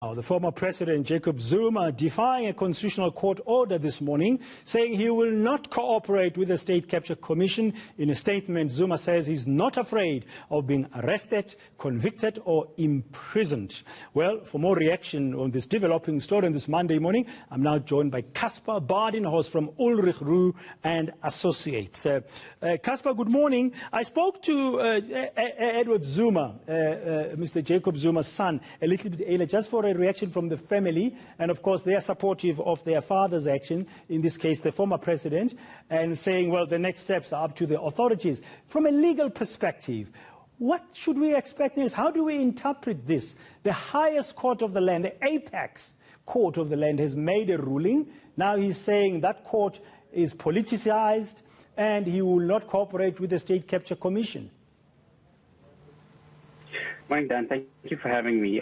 The former president, Jacob Zumq, defying a constitutional court order this morning, saying he will not cooperate with the State Capture Commission. In a statement, Zumq says he's not afraid of being arrested, convicted or imprisoned. Well, for more reaction on this developing story on this Monday morning, I'm now joined by Caspar Badenhorst from Ulrich Roux and Associates. Caspar, good morning. I spoke to Edward Zumq, Mr. Jacob Zumq's son, a little bit earlier, just for a reaction from the family, and of course they are supportive of their father's action, in this case the former president, and saying, well, the next steps are up to the authorities. From a legal perspective, what should we expect next? How do we interpret this? The highest court of the land, the apex court of the land, has made a ruling. Now he's saying that court is politicized and he will not cooperate with the State Capture Commission. Morning, Dan. Thank you for having me.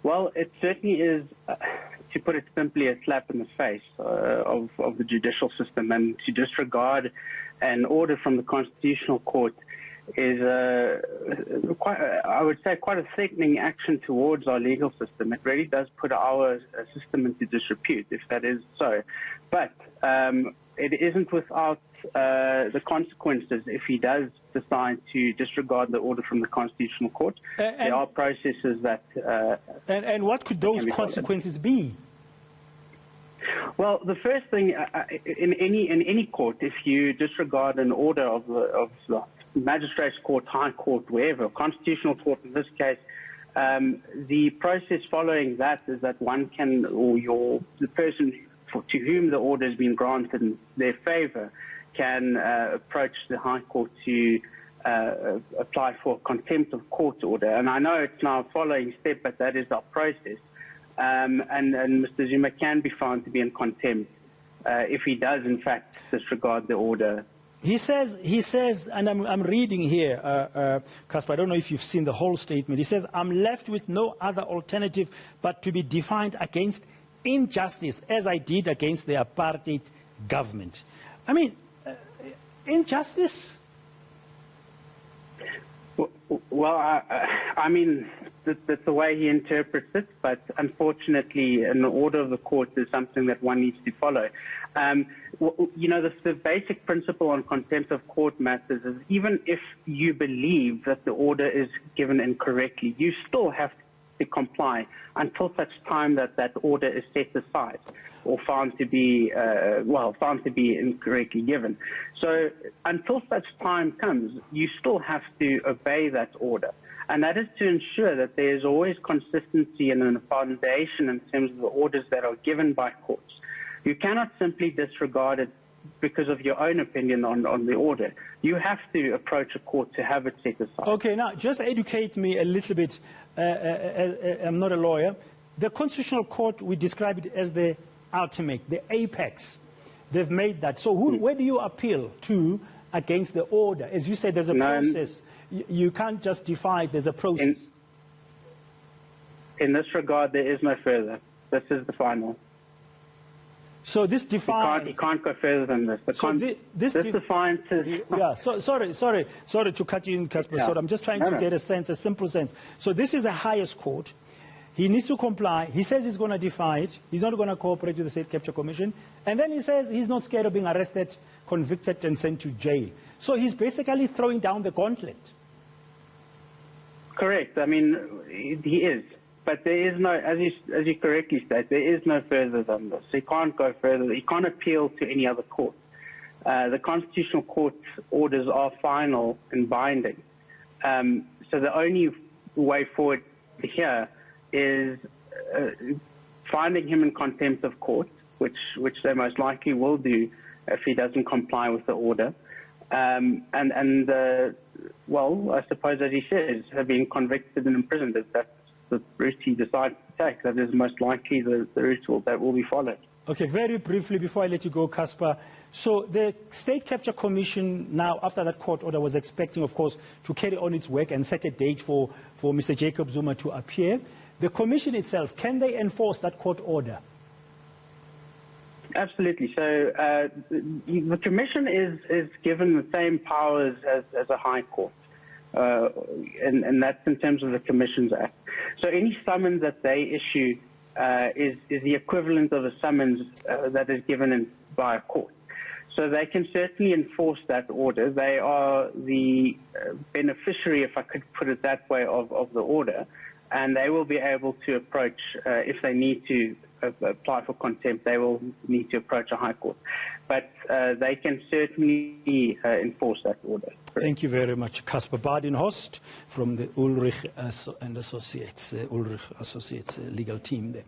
Well, it certainly is, to put it simply, a slap in the face of the judicial system, and to disregard an order from the Constitutional Court is, I would say, quite a threatening action towards our legal system. It really does put our system into disrepute, if that is so. But it isn't without the consequences if he does decide to disregard the order from the Constitutional Court. There are processes that... And what could those consequences be? Well, the first thing, in any court, if you disregard an order of the magistrates' court, high court, wherever, constitutional court in this case, the process following that is that one can, or the person to whom the order has been granted in their favour, can approach the High Court to apply for contempt of court order. And I know it's now a following step, but that is our process. And Mr. Zumq can be found to be in contempt if he does, in fact, disregard the order. He says, and I'm reading here, Caspar, I don't know if you've seen the whole statement. He says, I'm left with no other alternative but to be defiant against injustice, as I did against the apartheid government. I mean, injustice? Well, I mean, that's the way he interprets it, but unfortunately, an order of the court is something that one needs to follow. You know, the basic principle on contempt of court matters is even if you believe that the order is given incorrectly, you still have to comply until such time that that order is set aside or found to be, found to be incorrectly given. So until such time comes, you still have to obey that order. And that is to ensure that there is always consistency and a foundation in terms of the orders that are given by courts. You cannot simply disregard it because of your own opinion on the order. You have to approach a court to have it set aside. Okay, now just educate me a little bit. I'm not a lawyer. The Constitutional Court, we describe it as the ultimate, the apex. They've made that. So where do you appeal to against the order? As you said, there's a process. You can't just defy it. There's a process. In this regard, there is no further. This is the final. So this defines... You can't go further than this. This defines... Yeah, sorry to cut you in, Caspar. Yeah. So I'm just trying to get a sense, a simple sense. So this is the highest court. He needs to comply. He says he's going to defy it. He's not going to cooperate with the State Capture Commission. And then he says he's not scared of being arrested, convicted, and sent to jail. So he's basically throwing down the gauntlet. Correct. I mean, he is. But there is no, as you correctly state, there is no further than this. He can't go further. He can't appeal to any other court. The Constitutional Court's orders are final and binding. So the only way forward here is finding him in contempt of court, which they most likely will do if he doesn't comply with the order. Well, I suppose, as he says, have been convicted and imprisoned. If that's the route he decides to take, that is most likely the route that will be followed. Okay, very briefly, before I let you go, Caspar. So the State Capture Commission now, after that court order, was expecting, of course, to carry on its work and set a date for Mr. Jacob Zumq to appear. The commission itself, can they enforce that court order? Absolutely. So the commission is given the same powers as a high court. and that's in terms of the Commissions Act. So any summons that they issue is the equivalent of a summons that is given by a court. So they can certainly enforce that order. They are the beneficiary, if I could put it that way, of the order, and they will be able to approach, if they need to apply for contempt, they will need to approach a high court. But they can certainly enforce that order. Thank you very much. Casper Badenhorst from the Ulrich and Associates, Ulrich Associates legal team there.